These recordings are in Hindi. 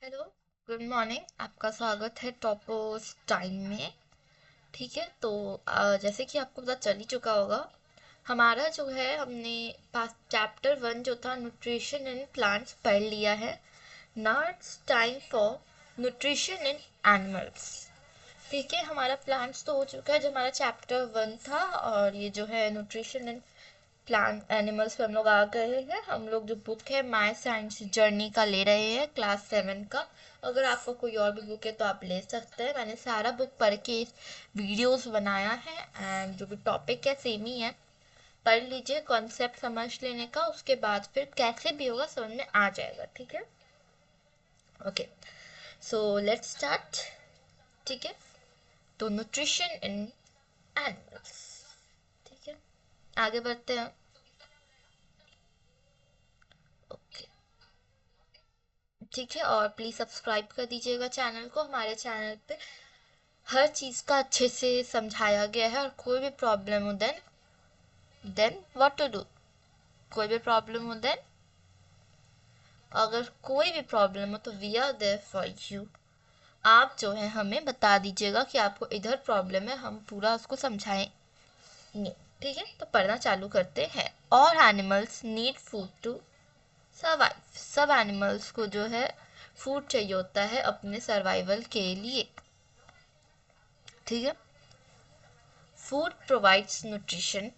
Hello, good morning. आपका स्वागत है टॉपोस टाइम में। ठीक है, तो जैसे कि आपको पता चल ही चुका होगा, हमारा जो है हमने पास चैप्टर 1 जो था न्यूट्रिशन इन प्लांट्स पढ़ लिया है। Now it's time for nutrition in animals. ठीक है, हमारा प्लांट्स तो हो चुका है जो हमारा चैप्टर 1 था, और ये जो है न्यूट्रिशन इन प्लांट एनिमल्स पे हम लोग आ गए हैं। हम लोग जो बुक है माय साइंस जर्नी का ले रहे हैं, क्लास 7 का। अगर आपको कोई और भी बुक है तो आप ले सकते हैं। मैंने सारा बुक पढ़ के वीडियोस बनाया है, एंड जो भी टॉपिक है सेम ही है। पढ़ लीजिए, कॉन्सेप्ट समझ लेने का, उसके बाद फिर कैसे भी होगा समझ में आ जाएगा। ठीक है, ओके, सो लेट्स स्टार्ट। ठीक है, तो न्यूट्रिशन इन एनिमल्स। ठीक है, आगे बढ़ते हैं। ओके, ठीक है, और प्लीज़ सब्सक्राइब कर दीजिएगा चैनल को। हमारे चैनल पे हर चीज़ का अच्छे से समझाया गया है, और कोई भी प्रॉब्लम हो देन व्हाट टू डू। कोई भी प्रॉब्लम हो देन, अगर कोई भी प्रॉब्लम हो तो we are there for you. आप जो है हमें बता दीजिएगा कि आपको इधर प्रॉब्लम है, हम पूरा उसको समझाएंगे। ठीक है, तो पढ़ना चालू करते हैं। और animals need food to survive. सब एनिमल्स को जो है फूड चाहिए होता है अपने सर्वाइवल के लिए। ठीक है, food provides nutrition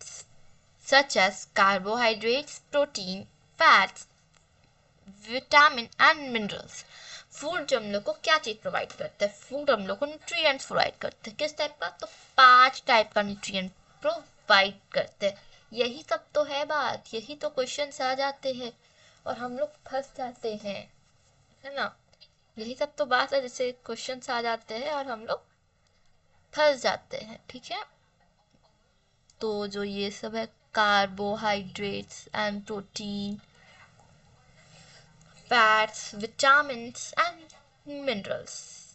such as carbohydrates, protein, fats, vitamin and minerals. Food जो हम लोग को क्या चीज़ प्रोवाइड करता है? फूड हम लोग को न्यूट्रिएंट्स प्रोवाइड करते हैं। किस टाइप का? तो 5 टाइप का न्यूट्रिएंट प्रोवाइड करते हैं। यही सब तो है बात, यही तो क्वेश्चंस आ जाते हैं और हम लोग फंस जाते हैं, है ना। यही सब तो बात है, जैसे क्वेश्चंस आ जाते हैं और हम लोग फंस जाते हैं। ठीक है, तो जो ये सब है, carbohydrates and protein, fats, vitamins and minerals,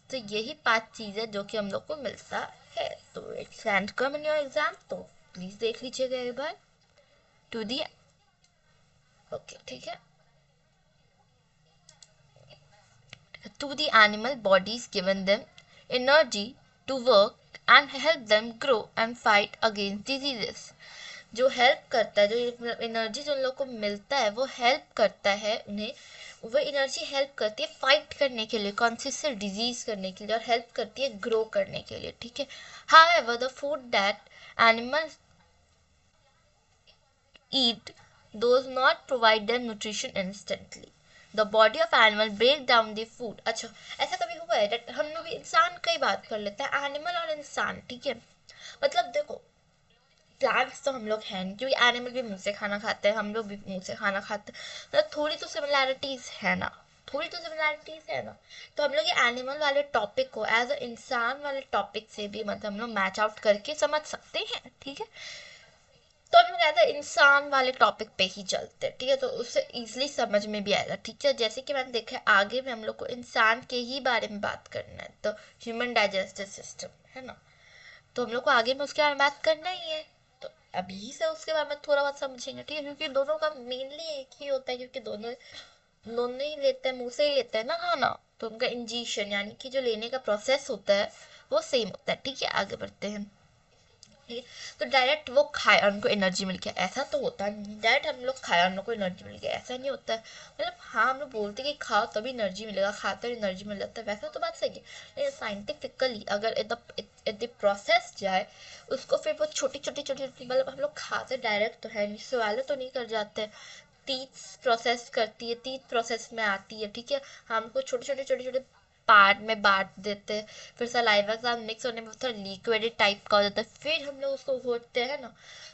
तो यही 5 चीज़ें जो कि हम लोग को मिलता है। तो it's and come in your exam, तो प्लीज़ देख लीजिएगा एक बार। टू दी ओके, ठीक है, to the animal bodies given them energy to work and help them grow and fight against diseases। जो हेल्प करता है, जो एनर्जी जो उन लोग को मिलता है वो हेल्प करता है उन्हें। वो एनर्जी हेल्प करती है फाइट करने के लिए, कौन सी से डिजीज करने के लिए, और हेल्प करती है ग्रो करने के लिए। ठीक है, however the food that animals eat does not provide them nutrition instantly. The body of animal break down the food। अच्छा, ऐसा कभी हुआ है? हम लोग इंसान का ही बात कर लेते हैं, एनिमल और इंसान। ठीक है, मतलब देखो, प्लांट्स तो हम लोग हैं नहीं, क्योंकि एनिमल भी मुंह से खाना खाते हैं, हम लोग भी मुंह से खाना खाते हैं, मतलब थोड़ी तो सिमिलैरिटीज है ना। थोड़ी तो सिमिलैरिटीज है ना। तो हम लोग ये एनिमल वाले टॉपिक को एज अ इंसान वाले टॉपिक से भी मतलब हम लोग मैच आउट करके समझ सकते हैं। ठीक है, तो हम लोग ऐसा इंसान वाले टॉपिक पे ही चलते हैं। ठीक है, तो उससे इजीली समझ में भी आएगा। ठीक है, जैसे कि मैंने देखा है आगे में हम लोग को इंसान के ही बारे में बात करना है, तो ह्यूमन डाइजेस्टिव सिस्टम है ना, तो हम लोग को आगे में उसके बारे में बात करना ही है। तो अभी से उसके बारे में थोड़ा बहुत समझेंगे। ठीक है, क्योंकि दोनों का मेनली एक ही होता है, क्योंकि दोनों दोनों ही लेते हैं, मुंह से ही लेते हैं ना खाना, तो उनका इंजेक्शन यानी कि जो लेने का प्रोसेस होता है वो सेम होता है। ठीक है, आगे बढ़ते हैं। ठीक है, तो डायरेक्ट वो खाए और उनको एनर्जी मिल गया, ऐसा तो होता नहीं। डायरेक्ट हम लोग खाए और उनको को एनर्जी मिल गया, ऐसा नहीं होता है। मतलब हाँ, हम लोग बोलते हैं कि खाओ तभी एनर्जी मिलेगा, खाते और एनर्जी मिल जाता है, वैसा तो बात सही है। लेकिन साइंटिफिकली अगर इतना प्रोसेस जाए उसको, फिर वो छोटी छोटी छोटी छोटी, मतलब हम लोग खाते डायरेक्ट तो है नहीं, सवाल तो नहीं कर जाते। तीस प्रोसेस करती है, 30 प्रोसेस में आती है। ठीक है, हमको छोटे छोटे छोटे छोटे पार्ट में बांट देते हैं, फिर सलाइवा के साथ मिक्स होने में थोड़ा लिक्विड टाइप का हो जाता है, फिर हम लोग उसको घोटते हैं ना।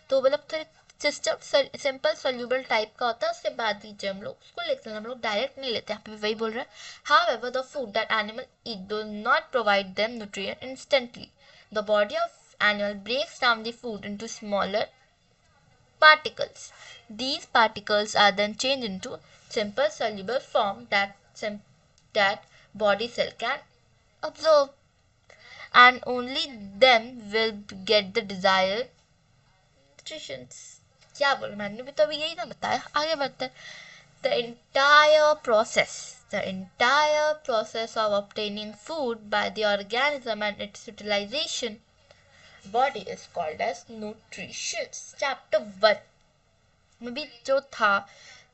तो मतलब थोड़ा सिस्टम सिंपल सोल्यूबल टाइप का होता है, उसके बाद नीचे हम लोग उसको लेते हैं, हम लोग डायरेक्ट नहीं लेते। यहाँ पे वही बोल रहे हैं, however the food that animal eat do not provide them nutrient instantly. The body of animal breaks down the food into smaller particles. These particles are then changed into simple soluble form that body cell can absorb, and only then will get the desired nutrition। क्या बोला मैंने भी तो अभी यही ना बताया, आगे बढ़ते हैं। The entire process The entire process of obtaining food by the organism and its utilization body is called as nutrition. Chapter 1 में भी जो था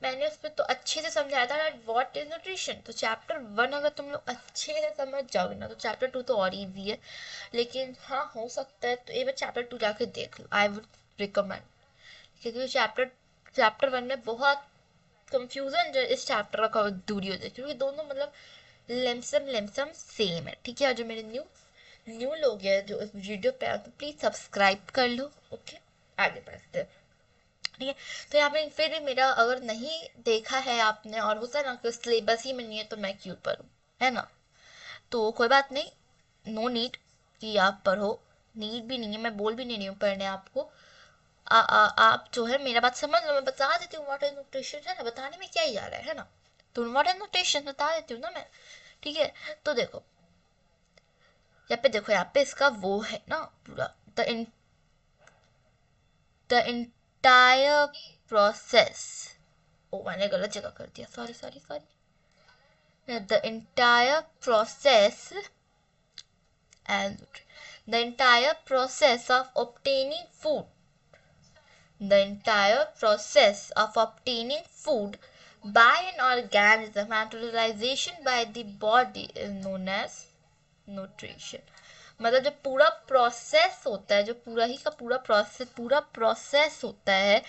मैंने उसमें तो अच्छे से समझाया था व्हाट इज न्यूट्रिशन। तो चैप्टर 1 अगर तुम लोग अच्छे से समझ जाओगे ना तो चैप्टर 2 तो और इजी है, लेकिन हाँ हो सकता है तो एक बार चैप्टर 2 जाके देख लो, आई वुड रिकमेंड, क्योंकि चैप्टर 1 में बहुत कंफ्यूजन जो इस चैप्टर का दूरी हो जाए, क्योंकि दोनों मतलब लेमसम सेम है। ठीक है, जो मेरे न्यू लोग हैं जो इस वीडियो पे आए तो प्लीज सब्सक्राइब कर लो। ओके, आगे बढ़ते हैं। ठीक है, तो यहाँ पे फिर भी मेरा अगर नहीं देखा है आपने और होता है ना कि सिलेबस ही में नहीं है तो मैं क्यों पढूं, है ना। तो कोई बात नहीं, नो नीड कि आप पढ़ो, नीड भी नहीं है, मैं बोल भी नहीं रही हूँ पढ़ने आपको। आप जो है मेरा बात समझ लो, मैं बता देती हूँ व्हाट इज न्यूट्रिशन, है ना, बताने में क्या ही जा रहा है ना। तो व्हाट इज न्यूट्रिशन बता देती हूँ ना मैं। ठीक है, तो देखो यहाँ पे, देखो यहाँ पे इसका वो है ना पूरा द इंटायर प्रोसेस। ओ मैंने गलत जगह कर दिया, sorry. The entire process and the entire process of obtaining food by an organism and utilization by the body is known as nutrition। मतलब जो पूरा प्रोसेस होता है, जो पूरा ही का पूरा प्रोसेस होता है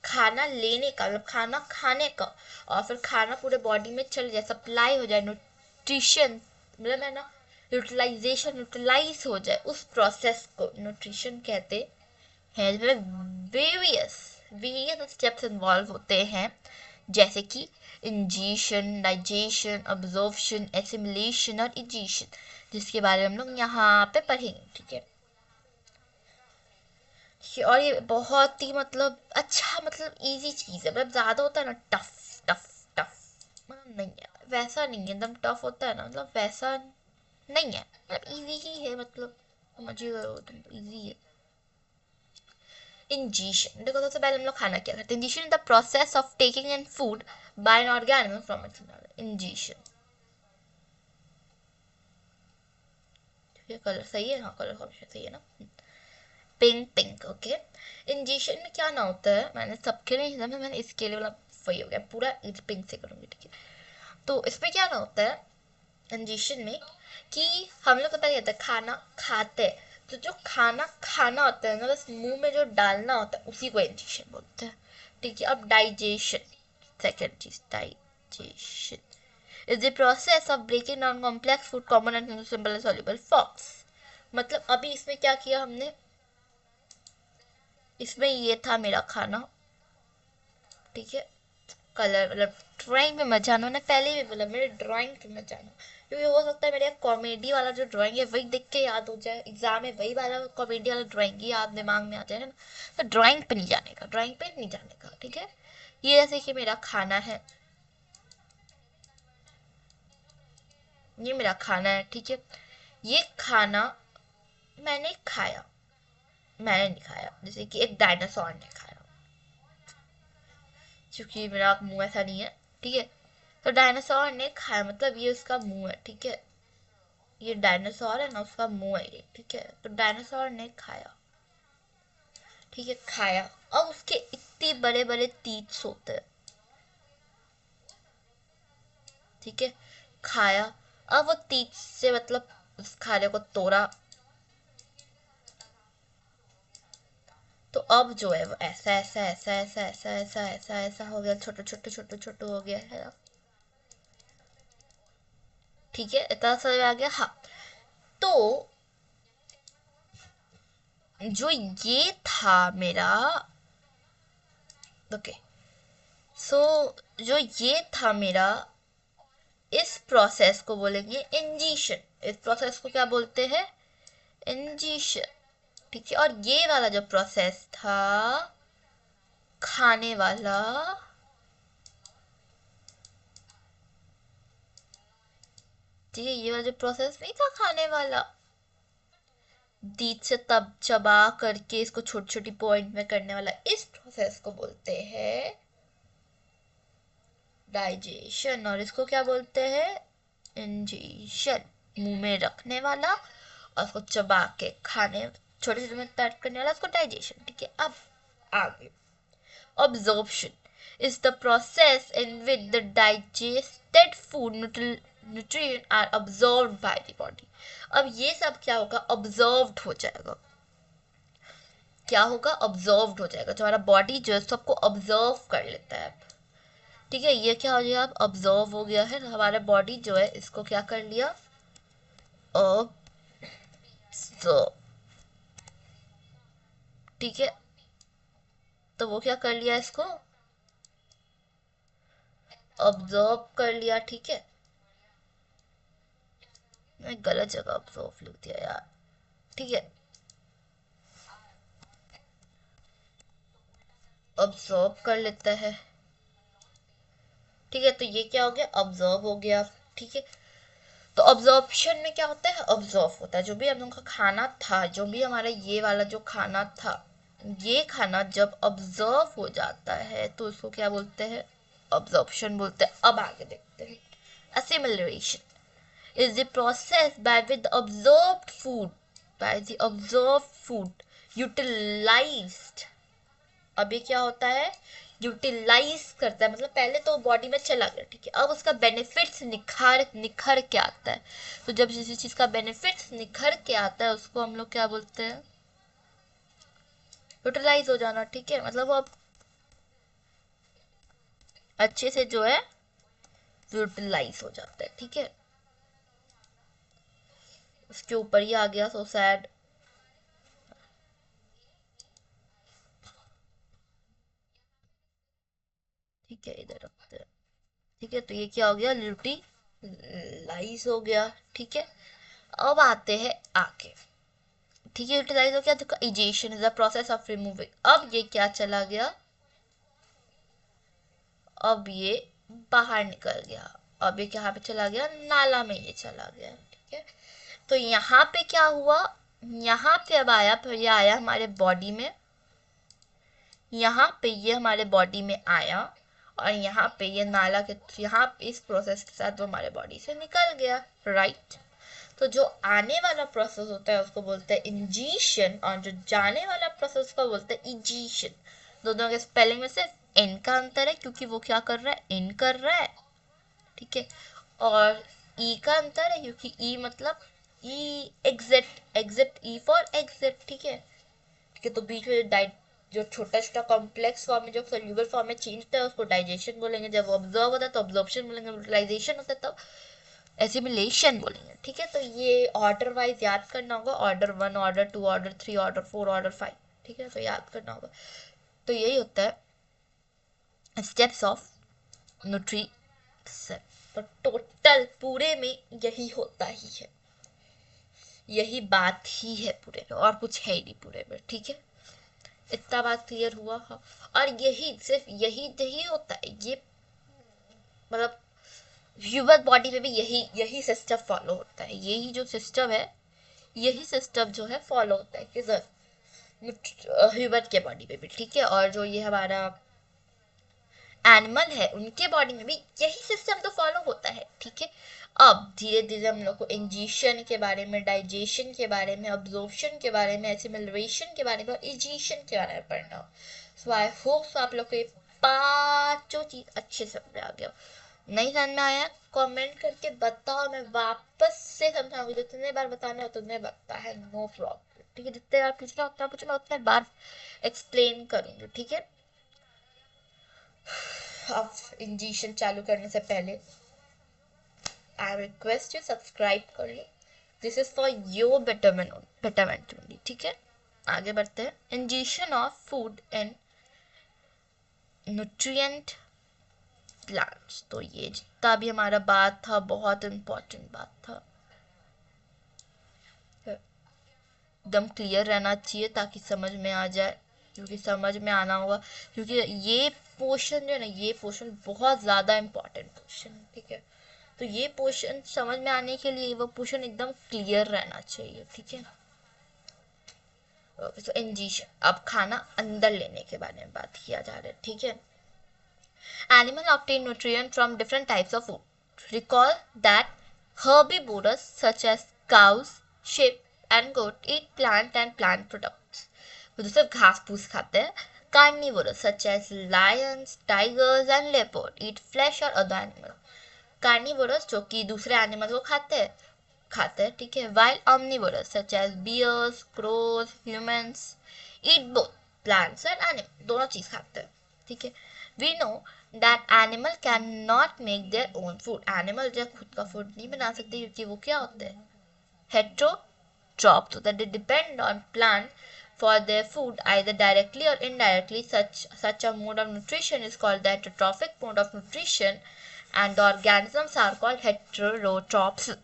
खाना लेने का, मतलब खाना खाने का, और फिर खाना पूरे बॉडी में चल जाए, सप्लाई हो जाए, न्यूट्रिशन मतलब है ना, यूटिलाइज हो जाए, उस प्रोसेस को न्यूट्रिशन कहते हैं। जिसमें वेरियस स्टेप्स इन्वॉल्व होते हैं, जैसे कि इंजेशन, डाइजेशन, अब्जॉर्प्शन, एसिमिलेशन और इजेशन, जिसके बारे में हम लोग यहाँ पे पढ़ेंगे। ठीक है, और ये बहुत ही मतलब अच्छा, मतलब इजी चीज़ है, मतलब ज़्यादा होता है ना टफ टफ टफ, मतलब नहीं है वैसा, नहीं है एकदम टफ होता है ना, मतलब वैसा नहीं है, मतलब इजी ही है, मतलब समझिएगा तुम, तो इजी है। इंजेशन, देखो सबसे पहले हम लोग खाना क्या करते हैं। Ingestion is the process of taking in food by an organism from its ingestion. Colour सही है, हाँ कलर कॉम्बिनेशन सही है ना, पिंक। ओके, इंजेशन में क्या ना होता है, मैंने सबके लिए समझा, मैंने इसके लिए वाला वही हो गया पूरा पिंक से करूँगी। ठीक है, तो इसमें क्या ना होता है इंजेशन में कि हम लोग पता क्या खाना खाते हैं, तो जो खाना खाना होता है ना, बस मुंह में जो डालना होता है उसी को इंजेशन बोलते हैं। ठीक है, अब डाइजेशन, सेकेंड चीज digestion is the process of breaking down complex food components into simple and soluble forms. मतलब अभी इसमें क्या किया हमने, इसमें ये था मेरा खाना। ठीक है, कलर मतलब ड्राइंग में मत जाना, मैंने पहले भी बोला मेरे ड्राइंग पे मत जाना, क्योंकि हो सकता है मेरे कॉमेडी वाला जो ड्राइंग है वही देख के याद हो जाए, एग्जाम में वही वाला कॉमेडी वाला ड्राइंग ही याद दिमाग में आ जाए, है ना। तो ड्राइंग पे नहीं जाने का, ड्राइंग पे नहीं जाने का। ठीक है, ये जैसे कि मेरा खाना है, ये मेरा खाना है। ठीक है, ये खाना मैंने खाया, मैंने नहीं खाया, जैसे कि एक डायनासोर ने खाया, क्योंकि मेरा मुंह ऐसा नहीं है। ठीक है, तो डायनासोर ने खाया मतलब ये उसका मुंह है। ठीक है, ये डायनासोर है ना, उसका मुंह है ये। ठीक है, तो डायनासोर ने खाया। ठीक है, खाया, अब उसके इतने बड़े बड़े तीत होते हैं। ठीक है, खाया, अब वो तीत से मतलब उस खाने को तोड़ा, तो अब जो है वो ऐसा ऐसा ऐसा ऐसा ऐसा ऐसा ऐसा ऐसा हो गया, छोटे छोटे छोटे छोटे हो गया है ना। ठीक है, इतना समझ आ गया। हाँ, तो जो ये था मेरा, ओके, सो जो ये था मेरा, इस प्रोसेस को बोलेंगे इंजेशन। इस प्रोसेस को क्या बोलते हैं, इंजेशन। ठीक है, और ये वाला जो प्रोसेस था खाने वाला, ठीक है, ये वाला जो प्रोसेस नहीं था खाने वाला, दीद से तब चबा करके इसको छोटी छोटी पॉइंट में करने वाला, इस प्रोसेस को बोलते हैं डाइजेशन, और इसको क्या बोलते हैं, इंजेशन, मुंह में रखने वाला और उसको चबा के खाने, छोटे छोटे में पैक करने वाला, उसको डाइजेशन। ठीक है, अब आगे absorption is the process in which the digested food nutrient are absorbed by the body। अब ये सब क्या होगा, absorbed हो जाएगा। क्या होगा, absorbed हो जाएगा, जो हमारा बॉडी जो है सबको ऑब्जर्व कर लेता है। ठीक है, ये क्या हो गया, अब ऑब्जर्व हो गया है, हमारा बॉडी जो है इसको क्या कर लिया, ऑब्जर्व। ठीक है, तो वो क्या कर लिया, इसको ऑब्जर्व कर लिया। ठीक है, मैं गलत जगह ऑब्जर्व लिख दिया यार। ठीक है, ऑब्जर्व कर लेता है। ठीक है, तो ये क्या हो गया, ऑब्जर्व हो गया। ठीक है, तो ऑब्जॉर्प्शन में क्या होता है, ऑब्जर्व होता है, जो भी हम लोग का खाना था, जो भी हमारा ये वाला जो खाना था, ये खाना जब ऑब्जर्व हो जाता है तो उसको क्या बोलते हैं, ऑब्जॉर्प्शन बोलते हैं। अब आगे देखते हैं, assimilation is the process by which the observed food utilized। अब ये क्या होता है, यूटिलाइज करता है, मतलब पहले तो बॉडी में चला गया। ठीक है, अब उसका बेनिफिट्स निखर निखर के आता है। तो जब किसी चीज का बेनिफिट्स निखर के आता है उसको हम लोग क्या बोलते हैं, यूटिलाइज हो जाना। ठीक है, मतलब वो अब अच्छे से जो है यूटिलाइज हो जाता है। ठीक है, उसके ऊपर ही आ गया, सो सैड। ठीक है, इधर रखते हैं। ठीक है, तो ये क्या हो गया, यूटिलाइज हो गया। ठीक है, अब आते हैं आगे। ठीक है, यूटिलाइज हो गया, देखो egestion is the process of removing. अब ये क्या चला गया, अब ये बाहर निकल गया, अब ये कहाँ पे चला गया, नाला में ये चला गया। ठीक है, तो यहाँ पे क्या हुआ, यहाँ पे अब आया, फिर ये आया हमारे बॉडी में, यहाँ पे ये हमारे बॉडी में आया, और यहाँ पे ये नाला के, यहाँ पे इस प्रोसेस के साथ वो हमारे बॉडी से निकल गया। राइट, तो जो आने वाला प्रोसेस होता है उसको बोलते हैं इंजीशन, और जो जाने वाला प्रोसेस को बोलते हैं इजीशन। दोनों के स्पेलिंग में सिर्फ एन का अंतर है, क्योंकि वो क्या कर रहा है, इन कर रहा है। ठीक है, और ई का अंतर है, क्योंकि ई मतलब E exit, exit E for exit. ठीक है, ठीक है, तो बीच में जो छोटा छोटा कॉम्प्लेक्स फॉर्म में जो सोल्यूबल फॉर्म में चेंज होता है उसको डाइजेशन बोलेंगे, जब वो ऑब्जर्व होता है तो ऑब्जॉर्प्शन बोलेंगे, यूटिलाइजेशन होता है तब एसिमिलेशन बोलेंगे। ठीक है, तो ये ऑर्डर वाइज याद करना होगा, order 1, order 2, order 3, order 4, order 5। ठीक है, तो याद करना होगा। तो यही होता है स्टेप्स ऑफ न्यूट्रिशन। तो टोटल पूरे में यही होता ही है, यही बात ही है पूरे में, और कुछ है ही नहीं पूरे में। ठीक है, इतना बात क्लियर हुआ। हाँ, और यही सिर्फ यही यही होता है, ये मतलब ह्यूमन बॉडी में भी यही यही सिस्टम फॉलो होता है, यही जो सिस्टम है, यही सिस्टम जो है फॉलो होता है किस ह्यूमन के बॉडी में भी। ठीक है, और जो ये हमारा एनिमल है उनके बॉडी में भी यही सिस्टम तो फॉलो होता है। ठीक है, अब धीरे धीरे हम लोग को इंजेशन के बारे में, डाइजेशन के बारे में, अब्जॉर्प्शन के बारे में, एसिमिलेशन के बारे में और इजेशन के बारे में पढ़ना हो। सो आई होप आप लोग को ये पांचों चीज अच्छे से समझ आ गया। नहीं समझ में आया कमेंट करके बताओ, मैं वापस से समझाऊंगी, जितने बार बताना हो उतने बताता है, नो प्रॉब्लम। ठीक है, जितने बार पूछना उतना पूछना, उतने बार एक्सप्लेन करूंगी। ठीक है, अब इंजेक्शन चालू करने से पहले आई रिक्वेस्ट यू सब्सक्राइब कर लो, this is for your betterment only. ठीक है, आगे बढ़ते हैं। Injection of food and nutrient plants. तो ये जितना भी हमारा बात था बहुत इम्पोर्टेंट बात था, एकदम क्लियर रहना चाहिए ताकि समझ में आ जाए, क्योंकि समझ में आना होगा, क्योंकि ये पोर्शन जो है ना, ये पोर्शन बहुत ज़्यादा इम्पोर्टेंट पोर्शन है। ठीक है, तो ये पोर्शन समझ में आने के लिए वो पोर्शन एकदम क्लियर रहना चाहिए। ठीक है, तो इंजेक्शन, अब खाना अंदर लेने के बारे में बात किया जा रहा है। ठीक है, Animal obtain nutrients from different types of food. Recall that herbivores such as cows, sheep and goat eat plant and plant products. वो तो सिर्फ घास फूस खाते हैं. Carnivores such as lions, tigers and leopard eat flesh or other animals. Carnivores जो कि दूसरे एनिमल को खाते हैं, ठीक है. While omnivores such as bears, crows, humans eat both plants and animals. दोनों चीज खाते हैं, ठीक है. We know that animal cannot make their own food. Animal जो खुद का फूड नहीं बना सकते क्योंकि वो क्या होते हैं, heterotrophs, so that they depend on plant for their food either directly or indirectly. Such a mode of nutrition is called the heterotrophic mode of nutrition and the organisms are called heterotrophs.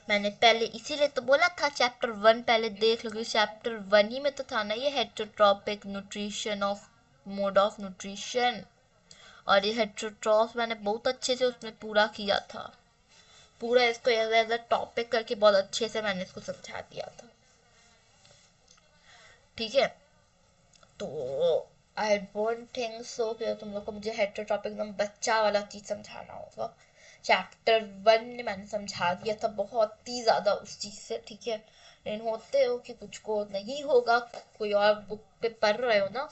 मैंने पहले इसीलिए तो बोला था चैप्टर 1 पहले देख लो, चैप्टर 1 ही में तो था ना ये heterotrophic nutrition of mode of nutrition. और ये हेटेरोट्रॉप्स मैंने बहुत अच्छे से उसमें पूरा किया था, पूरा इसको एज अ टॉपिक करके बहुत अच्छे से मैंने इसको समझा दिया था, ठीक है. तो आई डोंट थिंक सो कि तुम लोग को मुझे हेटेरोट्रॉपिक एकदम बच्चा वाला चीज समझाना होगा. चैप्टर 1 में मैंने समझा दिया था बहुत ही ज्यादा उस चीज से, ठीक है. लेकिन होते हो कि कुछ को नहीं होगा, कोई और बुक पे पढ़ रहे हो ना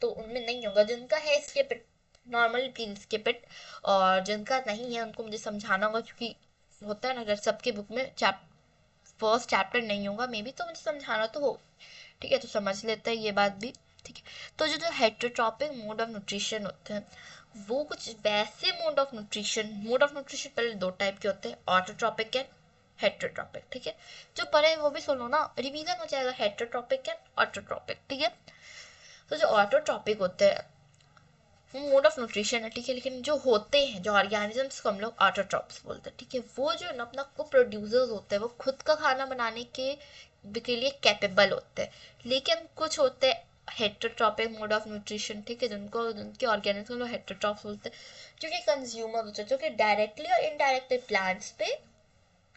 तो उनमें नहीं होगा. जिनका है skip it, normally please skip it. और जिनका नहीं है उनको मुझे समझाना होगा क्योंकि होता है ना अगर सबके बुक में फर्स्ट चैप्टर नहीं होगा मे बी तो मुझे समझाना तो हो, ठीक है. तो समझ लेते हैं ये बात भी, ठीक है. तो जो हेटेरोट्रॉपिक मोड ऑफ न्यूट्रिशन होते हैं वो कुछ वैसे मोड ऑफ न्यूट्रिशन पहले दो टाइप के होते हैं, ऑटोट्रॉपिक एंड हेटेरोट्रॉपिक, ठीक है. जो पढ़े वो भी सुनो ना, रिवीजन हो जाएगा. हेटेरोट्रॉपिक एंड ऑटोट्रॉपिक, ठीक है. तो जो ऑटोट्रॉपिक होते हैं वो मोड ऑफ न्यूट्रिशन है, ठीक है. लेकिन जो होते हैं जो ऑर्गेनिजम्स को हम लोग ऑटोट्रॉप्स बोलते हैं, ठीक है. वो जो ना अपना को प्रोड्यूसर्स होते हैं वो खुद का खाना बनाने के लिए कैपेबल होते हैं. लेकिन कुछ होते हैं हेटेरोट्रॉपिक मोड ऑफ न्यूट्रिशन, ठीक है, जिनके ऑर्गेनिज्म लोग हेटेरोट्रॉप्स बोलते हैं, जो कि कंज्यूमर होते हैं, जो कि डायरेक्टली और इनडायरेक्टली प्लांट्स पे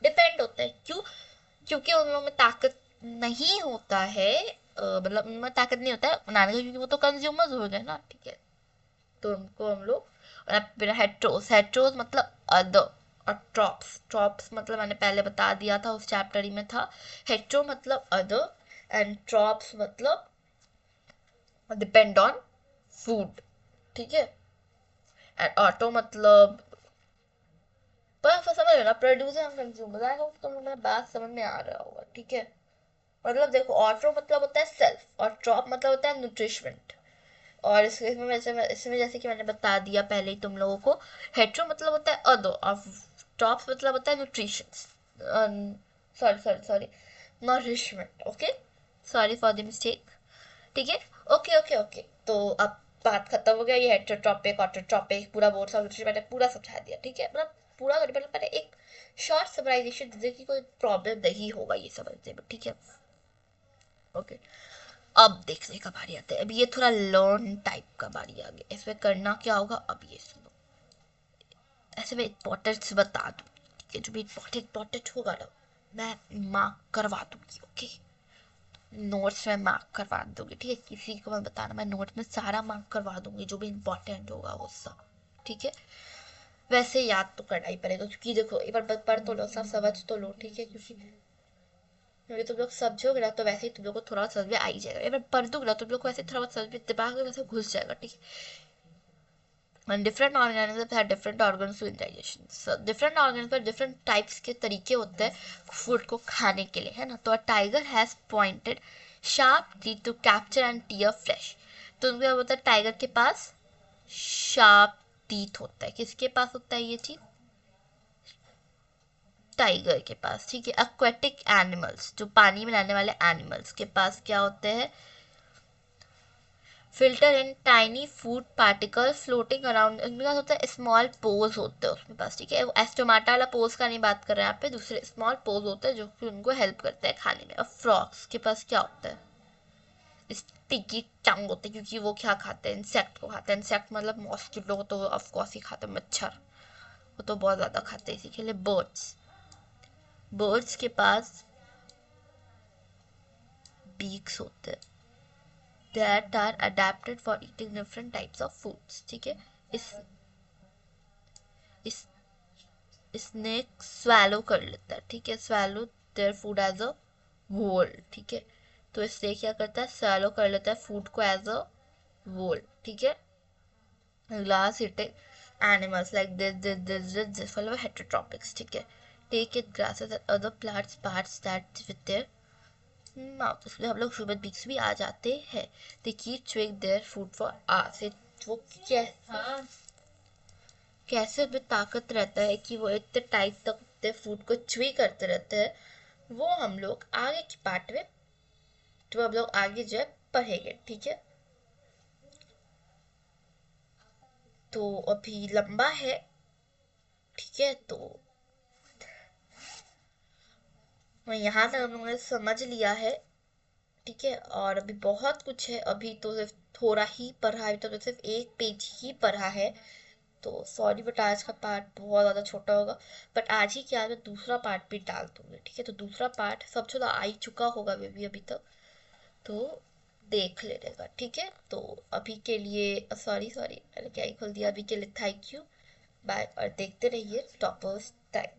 डिपेंड होते हैं. क्योंकि उन लोगों में ताकत नहीं होता है, मतलब उनमें ताकत नहीं होता है बनाने का, क्योंकि वो तो कंज्यूमर्स हो गए ना, ठीक है. तो उनको हम लोग हेट्रोस मतलब अदर, और ट्रॉप्स मतलब मैंने पहले बता दिया था उस चैप्टर ही में था. हेट्रो मतलब अदर एंड ट्रॉप्स मतलब डिपेंड ऑन फूड, ठीक है. एंड ऑटो मतलब पर समझ लेना producer and consumer. I hope तुम लोगों बात समझ में आ रहा होगा, ठीक है. मतलब देखो ऑटो मतलब होता है सेल्फ और ट्रॉप मतलब होता है न्यूट्रिशमेंट. और इसमें जैसे कि मैंने बता दिया पहले ही तुम लोगों को, हेट्रो मतलब होता है अदर और टॉप्स मतलब होता है nutrition, sorry nourishment. Okay, sorry for the mistake, ठीक है. ओके. तो अब बात खत्म हो गया. ये हेटेरोट्रॉपिक ऑटोट्रॉपिक पूरा बोर्ड ऑफ मैंने पूरा समझा दिया, ठीक है. मतलब पूरा पहले एक शॉर्ट समराइजेशन दे कि कोई प्रॉब्लम नहीं होगा ये समझने में, ठीक है. ओके, अब देखने का बारी आता है. अब ये थोड़ा लर्न टाइप का बारी आ गया. इसमें करना क्या होगा अब ये सुनो. ऐसे में इम्पोर्टेंट बता दूँ, ठीक है. जो भी इम्पोर्टेंट होगा ना मैं मार्क करवा दूंगी, ओके. नोट्स में मार्क करवा दूंगी, ठीक है. किसी को मैं बताना, मैं नोट्स में सारा मार्क करवा दूंगी जो भी इम्पोर्टेंट होगा वो सब, ठीक है. वैसे याद तो करना ही पड़ेगा क्योंकि देखो एक बार पढ़ तो लो, सब समझ तो लो, ठीक है. क्योंकि तुम लोग समझोगे ना तो वैसे ही तुम लोग को थोड़ा समझ में आ ही जाएगा. एक बार पढ़ दोगे ना तुम लोग को वैसे थोड़ा बहुत समझ में दिमाग में वैसे घुस जाएगा, ठीक है. And different organisms have different organs to digestion. So different organisms पर different types के तरीके होते हैं फूड को खाने के लिए, है ना. तो tiger has pointed sharp teeth to capture and tear flesh. तो उनको क्या होता है, टाइगर के पास शार्प टीथ होता है. किसके पास होता है ये चीज, टाइगर के पास, ठीक है. एक्वेटिक एनिमल्स जो पानी में रहने वाले एनिमल्स के पास क्या होते हैं, filter in tiny food particle floating around. इनके पास होता है स्मॉल पोज होते हैं उसके पास, ठीक है. एस्टोमाटा वाला पोज का नहीं बात कर रहे हैं यहाँ पे, दूसरे स्मॉल पोज होते हैं जो कि उनको हेल्प करते हैं खाने में. और फ्रॉग्स के पास क्या होता है, स्टिकी टंग होते हैं क्योंकि वो क्या खाते हैं, इंसेक्ट को खाते हैं. इंसेक्ट मतलब मॉस्किटो तो ऑफकोर्स ही खाते हैं, मच्छर वो तो बहुत ज़्यादा खाते हैं. इसी के लिए बर्ड्स के पास बीक्स होते हैं. that are adapted for eating different types of foods. ठीक है, इस स्नेक स्वैलो कर लेता है, ठीक है, swallow their food as a whole, ठीक है, तो इससे क्या करता है, स्वैलो कर लेता है फूड को एज अ वोल, ठीक है. Glass eating animals like this follow heterotropics, ठीक है, take it grasses and other plants parts that with their mouth. इसलिए हम लोग ह्यूमन बींग्स भी आ जाते हैं. they keep chewing their food for hours. वो कैसे उनमें ताकत रहता है कि वो इतने टाइम तक अपने फूड को च्वी करते रहते हैं, वो हम लोग आगे की पार्ट में, तो हम लोग आगे जो है पढ़ेंगे, ठीक है. तो अभी लंबा है, ठीक है, तो मैं यहाँ तक हम लोगों ने समझ लिया है, ठीक है, और अभी बहुत कुछ है, अभी तो सिर्फ थोड़ा ही पढ़ा है, तो सिर्फ एक पेज ही पढ़ा है, तो सॉरी बट आज का पार्ट बहुत ज़्यादा छोटा होगा, बट आज ही क्या मैं दूसरा पार्ट भी डाल दूँगी, ठीक है. तो दूसरा पार्ट सब छोटा आ ही चुका होगा मे भी अभी तक, तो देख लेगा, ठीक है. तो अभी के लिए सॉरी मैंने क्या ही खोल दिया, अभी के लिए थैंक यू, बाय, और देखते रहिए टॉपर्स टाइम.